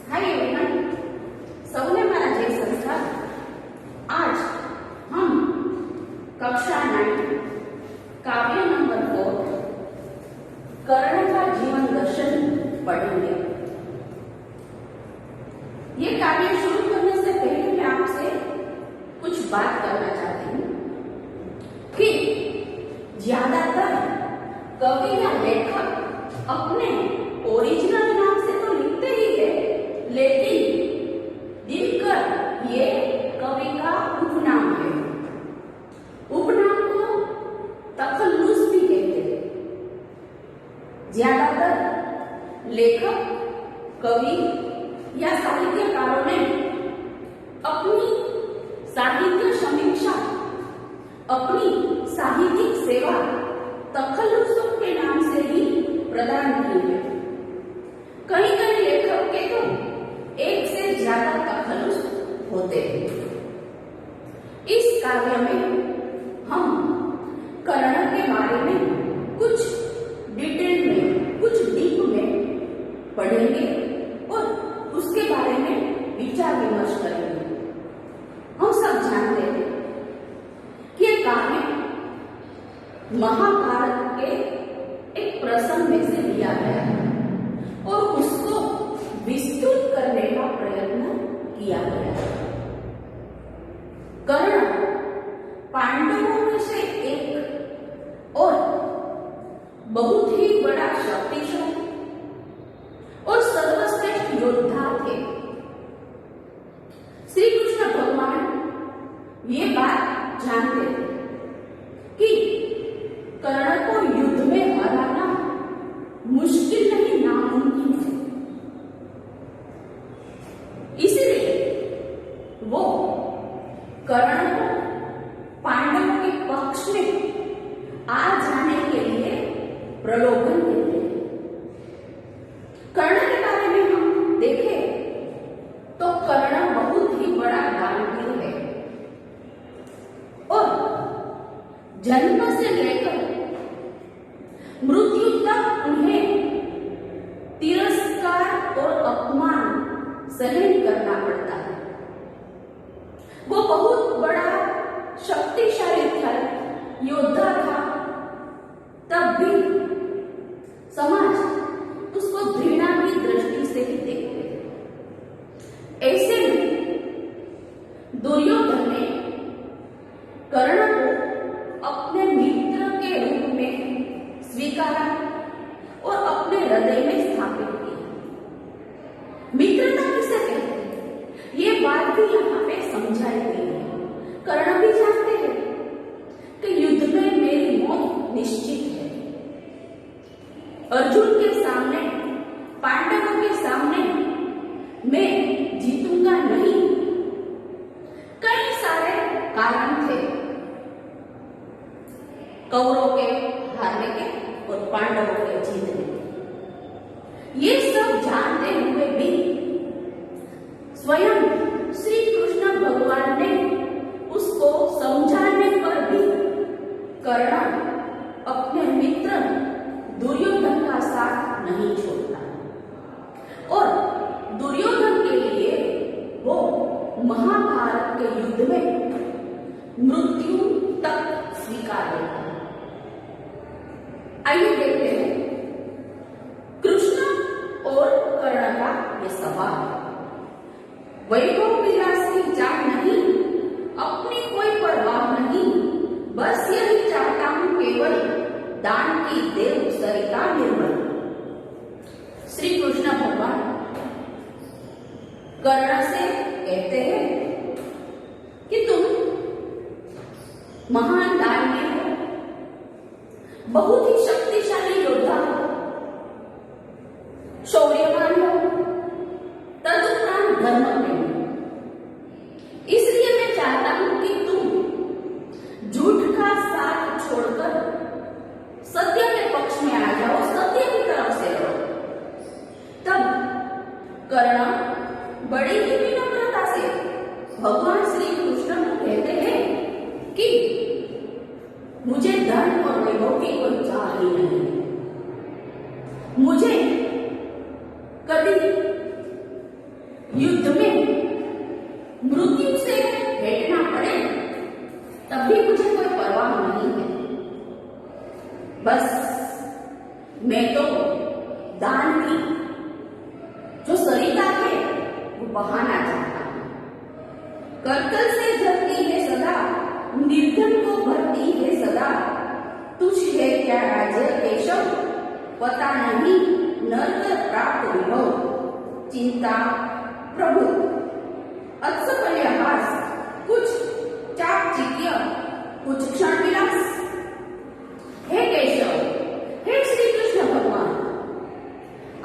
Hi everyone, સૌને મારા જય સંસ્કાર। आज हम कक्षा 9 काव्य नंबर 4 कर्ण का जीवन दर्शन पढ़ेंगे। ये काव्य शुरू करने से पहले मैं आपसे कुछ बात करना चाहती हूँ कि ज्यादातर कवि या लेखक अपने ओरिजिनल नाम से तो लिखते ही है, लेकिन दिनकर ये कवि का उपनाम है। उपनाम को तखल्लुस भी कहते हैं। ज्यादातर लेखक, कवि या साहित्यकारों ने अपनी साहित्य समीक्षा, अपनी साहित्यिक सेवा तखल्लुसों के नाम से ही प्रदान की है। कई कई लेखक के तो एक से ज्यादा तखल्लुस होते हैं। इस काव्य में हम कर्ण के बारे में कुछ डिटेल में, कुछ डीप में पढ़ेंगे और उसके बारे में विचार विमर्श करेंगे। हम सब जानते हैं कि ये काव्य महाभारत के एक प्रसंग में से लिया गया है और उसको विस्तृत करने का प्रयत्न किया गया है। कर्ण पांडवों में से एक और बहुत ही बड़ा शक्तिशाली और सर्वश्रेष्ठ योद्धा थे। श्री कृष्ण भगवान ये बात जानते थे कि कर्ण को युद्ध में हराना मुश्किल नहीं, नामुमकिन है। इसलिए वो कर्ण को पांडवों के पक्ष में आ जाने के लिए प्रलोभन देते हैं। कर्ण के बारे में हम देखें तो कर्ण बहुत ही बड़ा दानवीर है और जन्म से लेकर मृत्यु तक उन्हें तिरस्कार और अपमान सहन करना पड़ता है। वो बहुत बड़ा शक्तिशाली था, योद्धा था, तब भी समाज उसको घृणा की दृष्टि से ही देखते थे। ऐसे में दुर्योधन ने कर्ण को अपने मित्र के रूप में स्वीकारा और अपने हृदय में स्थापित किया। मित्रता किसे कहते हैं, ये बात भी यहाँ पे समझाई गई है। कर्ण भी जानते हैं कि युद्ध में मेरी मौत निश्चित है। अर्जुन के सामने, पांडवों के सामने मैं जीतूंगा नहीं। कई सारे कारण थे कौरवों के हारने के और पांडवों के जीतने के। ये सब जानते हुए भी स्वयं श्री कृष्ण भगवान ने उसको समझाने पर भी कर्ण अपने मित्र दुर्योधन का साथ नहीं छोड़ता और दुर्योधन के लिए वो महाभारत के युद्ध में मृत्यु तक स्वीकार लेता है। आइए देखते हैं कृष्ण और कर्ण का ये सवाल। वैभव विलास की चाह नहीं, अपनी कोई परवाह नहीं, बस यही चाहता हूं केवल दान की देव सरिता निर्मल। श्री कृष्ण भगवान कर्ण से कहते हैं कि तुम महान दानवीर हो, बहुत ही शक्तिशाली योद्धा हो, शौर्यवान हो, तदुपरांत धर्मप्रेमी। इसलिए मैं चाहता हूं कि तुम झूठ का साथ छोड़कर सत्य के पक्ष में आ जाओ, सत्य की तरफ से रहो। तब कर्ण बड़ी ही विनम्रता से भगवान श्री कृष्ण को कहते हैं कि मुझे धन और वैभव की कोई चाह ही नहीं, मुझे कभी युद्ध में मृत्यु से भेंटना पड़े तब भी मुझे कोई परवाह नहीं है। बस मैं तो दान की जो सरिता है वो बहाना चाहता हूं। कर्तल से जलती है सदा, निर्धन को भरती है सदा। तुझ है क्या राज्य केशव, पता नहीं नरक प्राप्त विभव। चिंता प्रभु अत्सकल्यहास, कुछ चाकचिक्य कुछ क्षण विलास। हे केशव, हे श्री कृष्ण भगवान,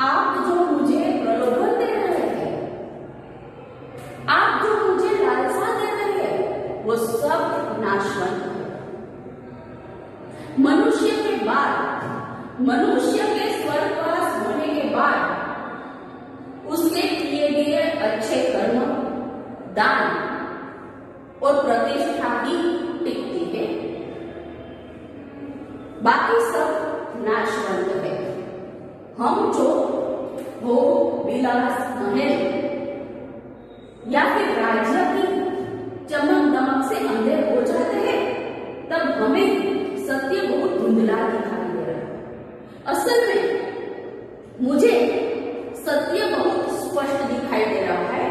आप जो मुझे प्रलोभन दे रहे हैं, आप जो मुझे लालसा दे रहे हैं, वो सब नाशवंत है। मनुष्य के बाद, मनुष्य के स्वर्गवास होने के बाद उसके किए गए अच्छे कर्म, दान और प्रतिष्ठा ही टिकती है, बाकी सब नाशवंत है। हम जो हो विलास महल या फिर राज्य की चमक दमक से अंधे हो जाते हैं, तब हमें सत्य बहुत धुंधला दिखाई दे रहा है। असल में मुझे सत्य बहुत स्पष्ट दिखाई दे रहा है,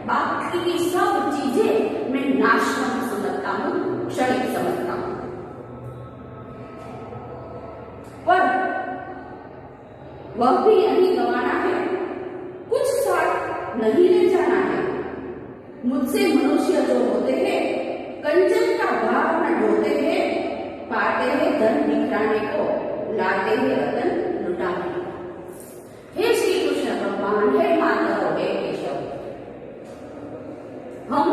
बाकी की सब चीजें मैं नाशवंत समझता हूं, क्षणिक समझता हूं। पर वह भी यही गंवाना है, कुछ साथ नहीं ले जाना है। मुझसे मनुष्य जो होते हैं, कंचन का भार न ढोते हैं, पाते हैं धन बिखराने को, लाते हैं रतन लुटाने को। हे श्री कृष्ण भगवान, हे माधव, हे केशव, हम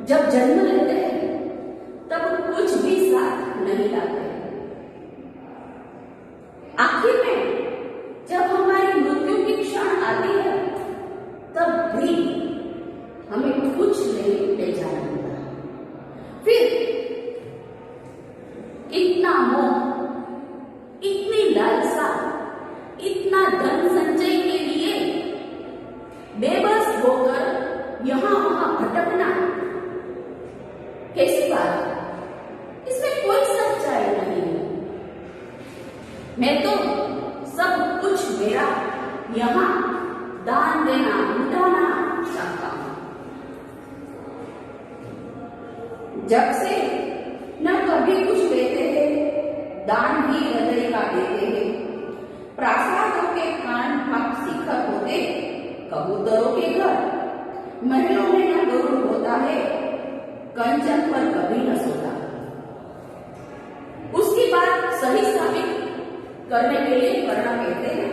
जब जन्म लेते हैं तब कुछ भी साथ नहीं लाते। आखिर में जब हमारी मृत्यु की क्षण आती है तब भी हमें कुछ नहीं ले जाना होता। फिर इतना मोह, इतनी लालसा, इतना धन संचय के लिए बेबस होकर यहां वहां भटकना कैसी बात है? इसमें कोई सच्चाई नहीं है। मैं तो सब कुछ मेरा यहां दान देना, लुटाना चाहता हूं। जब से न कभी कुछ देते हैं, दान भी हृदय का देते हैं। प्रासादों के कान भाग शिखर होते, कबूतरों के घर, महलों में न गरुड़ होता है, कंचन पर कभी न सोता। उसकी बात सही साबित करने के लिए करना कहते हैं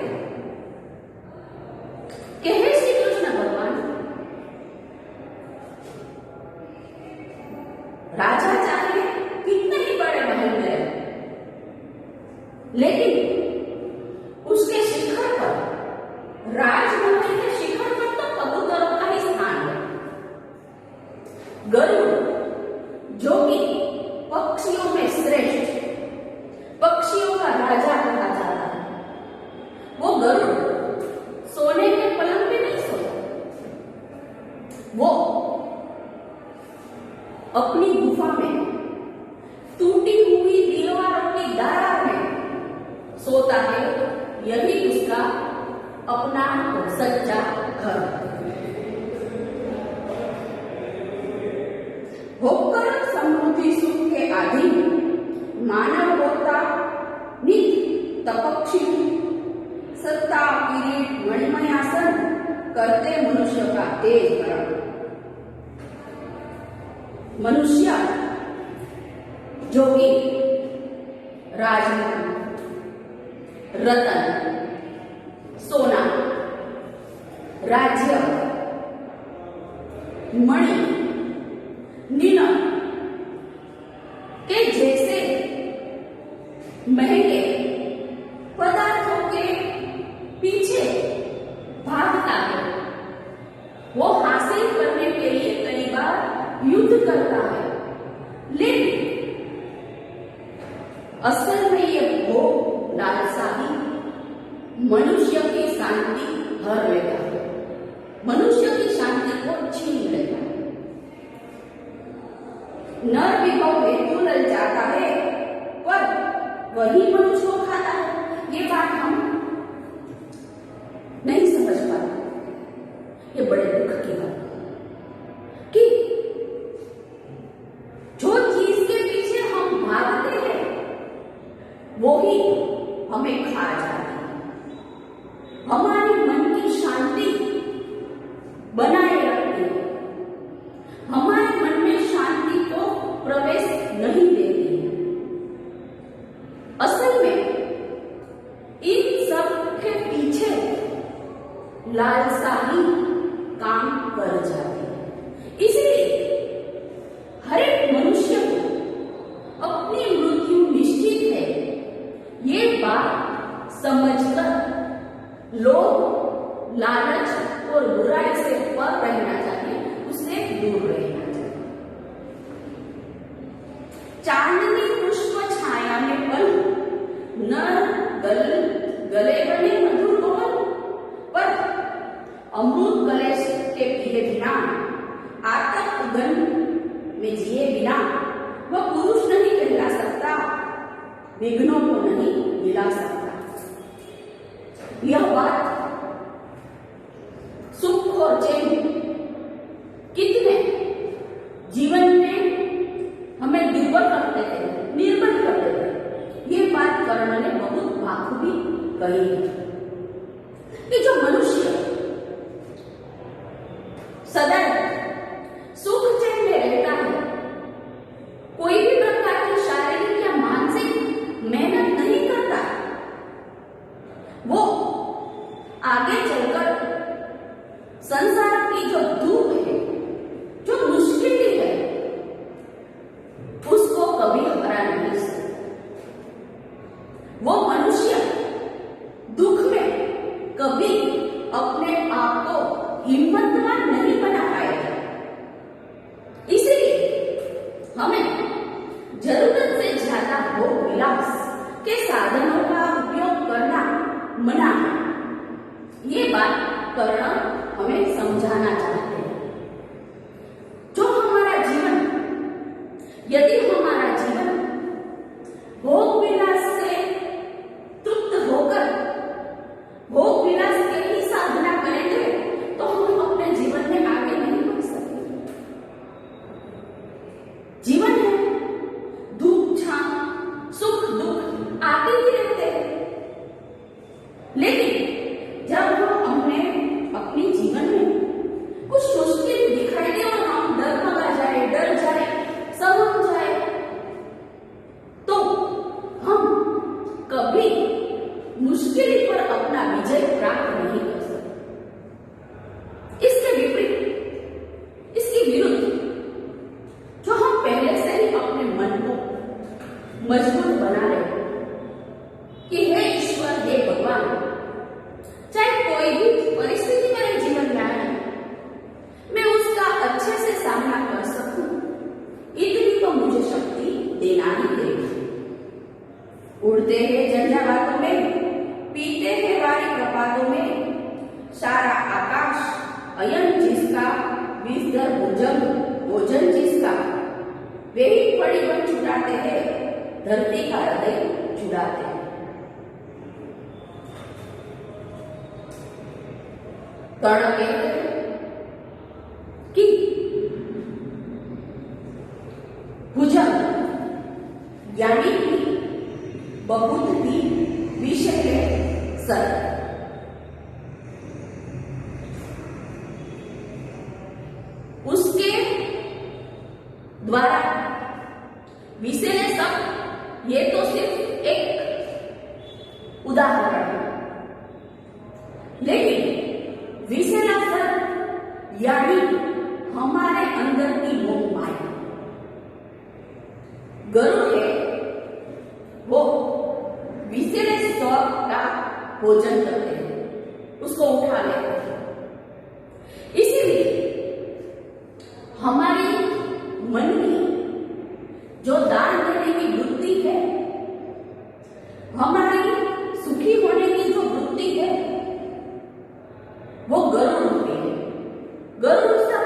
कि हे श्री कृष्ण भगवान, राजा चाहे कितने ही बड़े महल में रहे, लेकिन उसके शिखर पर, राजमहल के शिखर पर तो कबूतरों का ही स्थान है। गरुड़ जो कि पक्षियों में श्रेष्ठ, पक्षियों का राजा कहा जाता है, वो गरुड़ सोने के पलंग पे नहीं सोता, वो अपनी गुफा में टूटी हुई दीवारों की दरार में सोता है। यही उसका अपना सच्चा घर होकर समृद्धि सुख के अधीन मानव होता नित तपक्षी, सत्ता किरीट मणिमयासन करते मनुष्य का तेज कर्म। मनुष्य जो कि राजमहल, रतन, सोना, राज्य, मणि, नीलम के जैसे महंगे पदार्थों के पीछे भागता है। वो हासिल करने के लिए कई बार युद्ध करता है, लेकिन असल में ये भोग लालसा ही मनुष्य की शांति हर लेता है। छीन लेगा। नर विभव हेतु ललचाता है पर वही मनुष्य को खाता है। ये बात हम नहीं समझ पाते। ये बड़े दुख की बात कि जो चीज के पीछे हम भागते हैं वो ही हमें खा जाती है। हमारी मन की शांति बनाए रखती है, हमारे मन में शांति को प्रवेश नहीं देती है। असल में इन सब के पीछे लालसा ही काम कर जाती है। इसलिए हर एक मनुष्य को अपनी मृत्यु निश्चित है ये बात समझकर लोग लालच और बुराई से पर रहना चाहिए, उससे दूर रहना चाहिए। चांदनी पुष्प छाया में पल नर गले बने मधुर पवन, पर अमृत कलेश के पिए बिना, आतप गन में जिए बिना वह पुरुष नहीं कहला सकता, विघ्नों को नहीं मिला सकता। यह बात सुख और चैन कितने जीवन में हमें निर्भर करते थे, निर्भर करते थे। ये बात कर्ण ने बहुत बाखूबी कही है कि जो मनुष्य सदैव सुख चैन में रहता है, कोई भी प्रकार की शारीरिक या मानसिक मेहनत नहीं करता, वो आगे चलकर संसार की जो दुख है, जो मुश्किल है, उसको कभी हरा नहीं सकता। वो मनुष्य दुख में कभी अपने आप को हिम्मतवान नहीं बना पाएगा। इसलिए हमें जरूरत से ज्यादा भोग विलास के साधनों का उपयोग करना मना है। ये बात कर्ण हमें समझाना चाहते हैं। जो हमारा जीवन, यदि हमारा जीवन भोग विलास से तृप्त होकर भोग विलास के ही साधना करेंगे तो हम अपने जीवन में आगे नहीं बढ़ सकते। जीवन है, दुख छांव सुख दुख आते ही रहते हैं, लेकिन जब हमने अपने जीवन में कुछ मुश्किल दिखाई दे और हम डर जाए, समझ जाए, तो हम कभी मुश्किल पर अपना विजय प्राप्त नहीं कर सकते। इसके विपरीत, इसके विरुद्ध, जो हम पहले से ही अपने मन को मजबूत बना रहे कि हे ईश्वर, हे भगवान, चाहे कोई भी परिस्थिति मेरे जीवन में आए, मैं उसका अच्छे से सामना कर सकूं, इतनी तो मुझे शक्ति देना ही देगा। उड़ते हैं झंझावातों में, पीते हैं वारी प्रपातों में, सारा आकाश अयन जिसका, विषधर भोजन जिसका, वे ही फड़ी बन छुड़ाते हैं, धरती का हृदय चुराते हैं। कर्ण कहते हैं कि भुजंग यानी कि बहुत ही विषय है सर। उसके द्वारा विषय सब, ये तो सिर्फ एक उदाहरण है, लेकिन विषय सर यानी हमारे अंदर की मोह माया। गरुड़ है वो विषय स्व का भोजन करते हैं, उसको उठा लेते हैं। इसीलिए हमारी मन की जो दान देने की वृत्ति है, हमारी सुखी होने की जो वृत्ति है, वो गरुड़ होती है। गरुड़ उसका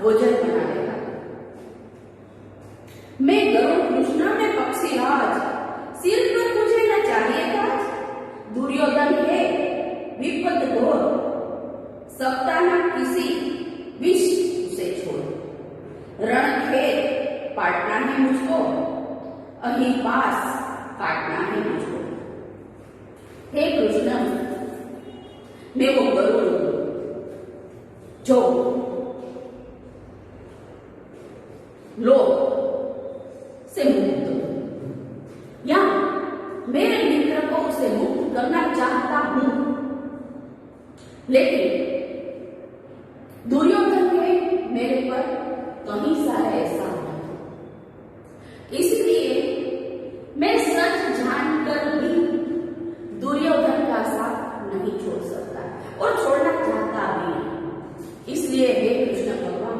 भोजन बना लेगा। मैं गरुड़ कृष्ण में पक्षी राज, सिर पर मुझे न चाहिए ताज। दुर्योधन है विपद घोर, सकता न किसी विष उसे छोड़। रणखेत पाटना है मुझको, अही पास काटना है मुझको। हे कृष्ण, मैं वो गरुड़ जो लोग से मुक्त हूं, या मेरे मित्र को उसे मुक्त करना चाहता हूं, लेकिन दुर्योधन के मेरे पर कहीं सा ऐसा नहीं। इसलिए मैं सच जानकर भी दुर्योधन का साथ नहीं छोड़ सकता और छोड़ना चाहता भी नहीं। इसलिए हे कृष्ण भगवान,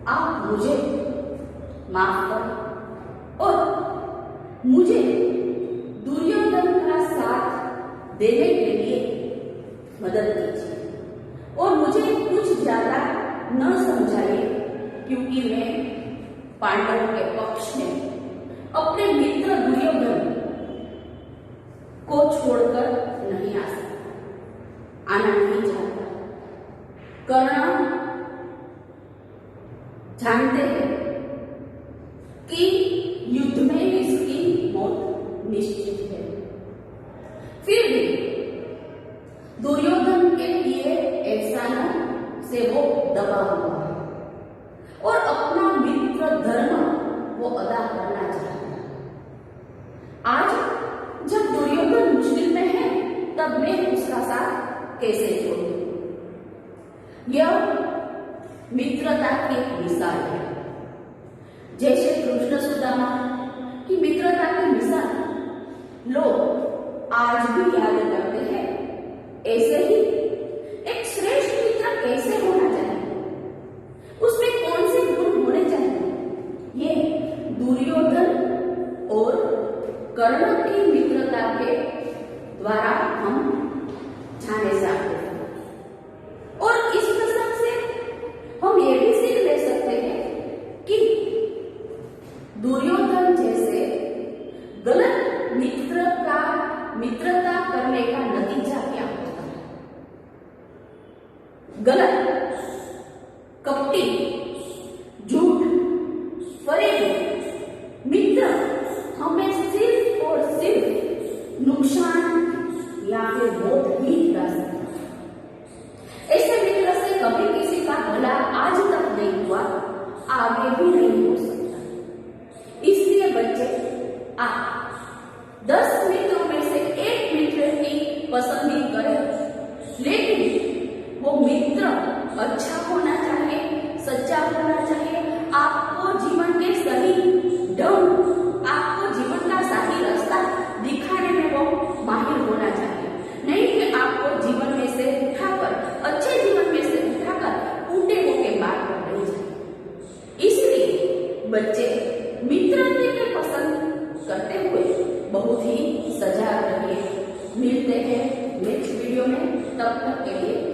आप मुझे माफ करें और मुझे दुर्योधन का साथ देने के लिए मदद कीजिए और मुझे कुछ ज्यादा न समझाइए, क्योंकि मैं पांडवों के पक्ष में अपने मित्र दुर्योधन को छोड़कर नहीं आ सकता, आना नहीं चाहता। कर्ण जानते हैं कि युद्ध में इसकी मौत निश्चित है, फिर भी दुर्योधन के लिए एहसानों से वो दबा हुआ है और अपना मित्र धर्म वो अदा करना चाहता है। आज जब दुर्योधन मुश्किल में है, तब मैं उसका साथ कैसे छोड़ूं? यह मित्रता की एक मिसाल है। जैसे कृष्ण सुदामा की मित्रता की मिसाल लोग आज भी याद करते हैं, ऐसे ही एक श्रेष्ठ मित्र कैसे होना चाहिए, उसमें कौन से गुण होने चाहिए, ये दुर्योधन और कर्ण की मित्रता के द्वारा हम जाने सकते हैं। और इस प्रसंग से हम ये भी सीख ले सकते हैं कि दुर्योधन जैसे गलत मित्रता करने का नतीजा क्या होता है। गलत, कपटी, झूठ, फरेब मित्र हमें सिर्फ और सिर्फ नुकसान या फिर मौत ही ला सकता है। ऐसे मित्र से कभी किसी का भला आज तक नहीं हुआ, आगे भी नहीं हो सकता। इसलिए बच्चे, आप 10 मित्रों में से एक मित्र की पसंद करें, लेकिन वो मित्र अच्छा होना चाहिए, सच्चा होना चाहिए, आपको जीवन के सही ढंग, आपको जीवन का सही रास्ता दिखाने में वो माहिर होना चाहिए। नहीं कि आपको जीवन में से उठाकर, अच्छे जीवन में से उठाकर उल्टे होके बात कर रही जाए। इसलिए बच्चे मित्रता के पसंद करते हुए बहुत ही सजाग रहिए। मिलते हैं नेक्स्ट वीडियो में, तब तक के लिए